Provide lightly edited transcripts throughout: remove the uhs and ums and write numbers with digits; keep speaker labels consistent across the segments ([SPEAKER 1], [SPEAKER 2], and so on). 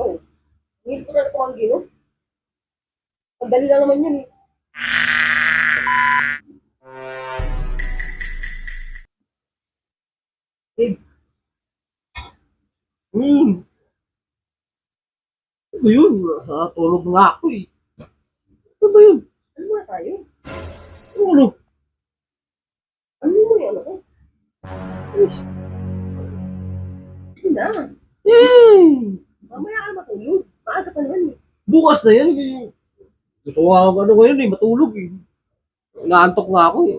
[SPEAKER 1] Oh, hindi ko na tumanggi, no? Ang dali lang naman yan, eh. Babe,
[SPEAKER 2] Hmm. Ano yun? Tulog nga ako eh. Ano ba yun?
[SPEAKER 1] ano muna tayo?
[SPEAKER 2] Ano?
[SPEAKER 1] Ano mo yung ano ko?
[SPEAKER 2] Yes.
[SPEAKER 1] Hindi na.
[SPEAKER 2] Eh!
[SPEAKER 1] Mamaya ka na matulog. Maaga pa naman, eh.
[SPEAKER 2] Bukas na yan. Gusto ko nga ano ngayon eh, matulog eh. Naantok nga ako eh.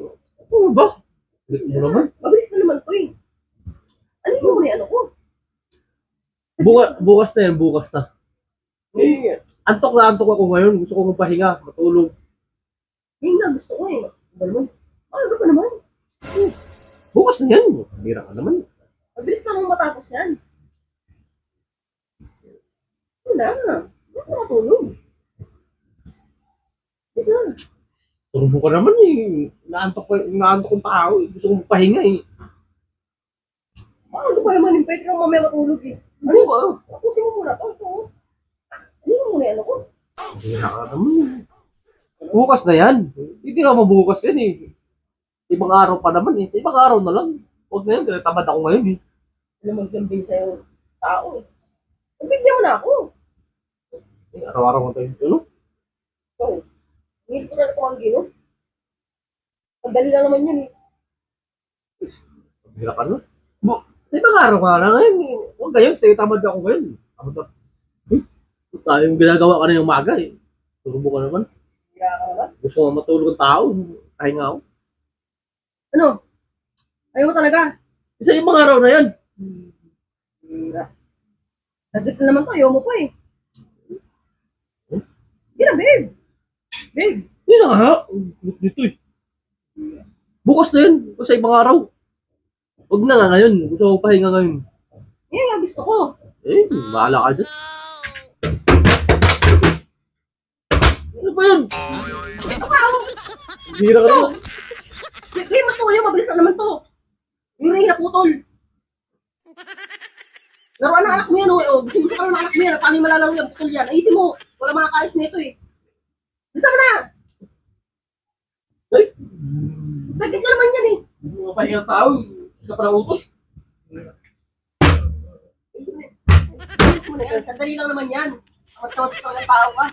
[SPEAKER 2] Ano ba? Ulit mo naman.
[SPEAKER 1] Mabilis na naman to, eh. Ano mo muna yung ano ko?
[SPEAKER 2] Bukas na yan, bukas na. Eh, antok na antok ako ngayon. Gusto ko magpahinga, matulog.
[SPEAKER 1] Yun nga gusto ko, eh. Ano naman? Maaga pa naman.
[SPEAKER 2] Bukas na yan. Bira ka naman.
[SPEAKER 1] Mabilis na mong matapos yan. Wala na. Hindi ka matulog. Hindi na.
[SPEAKER 2] Turbo ka naman eh. Naantok yung tao eh. Gusto ko magpahinga eh.
[SPEAKER 1] Maaga pa naman, eh. Pwede kang mamaya matulog, eh.
[SPEAKER 2] Ano ba?
[SPEAKER 1] Tapusin mo muna to. Ito. Ano mo muna yung ano ko?
[SPEAKER 2] Bira ka naman eh. Bukas na yan. Hindi na mabukas yan eh. Ibang araw pa naman eh. Sa ibang araw na lang. Huwag na yan. Tamad ako ngayon eh.
[SPEAKER 1] Sila maglambing sa'yo tao, eh. Bigyan mo na ako.
[SPEAKER 2] Araw-araw ko tayo. Ano?
[SPEAKER 1] So, hindi ko na tumanggi, no? Ang dali lang naman yan, eh.
[SPEAKER 2] Bira ka na. Sa ibang araw ka na ngayon eh. Huwag ngayon. Tamad ako ngayon. Tamad ako. Tayong ginagawa ka na yung maga eh. Turbo ka naman.
[SPEAKER 1] Hira ka naman.
[SPEAKER 2] Gusto mo matulog ang tao. Pahinga ako.
[SPEAKER 1] Ano? Ayaw mo talaga?
[SPEAKER 2] Sa ibang araw na yan.
[SPEAKER 1] Hira. Nagit na naman to. Ayaw mo pa, eh. Hindi na, babe. Babe.
[SPEAKER 2] Hindi na nga. Dito eh. Bukas na yan. Sa ibang araw. Huwag na nga ngayon. Gusto ko pahinga ngayon.
[SPEAKER 1] Yan nga gusto ko.
[SPEAKER 2] Eh, bahala ka dyan. Ano ba yun?
[SPEAKER 1] Ito ka, oh.
[SPEAKER 2] Bira ka naman.
[SPEAKER 1] Game mo to. Ayaw, mabilis na naman to. Yung ring na putol. Laruan ng anak mo yan, oh. Gusto ka ng anak mo yan. Paano yung malalaro yan? Putol yan. Ayusin mo. Wala mga kais nito, eh. Bisa mo na.
[SPEAKER 2] Ay,
[SPEAKER 1] Sagit na naman yan, eh.
[SPEAKER 2] mapahinga tao. Gusto ka na utos.
[SPEAKER 1] Ayusin mo na. Ayusin mo na yan. Sandali lang naman yan. Ang tawad ka ng tao ka.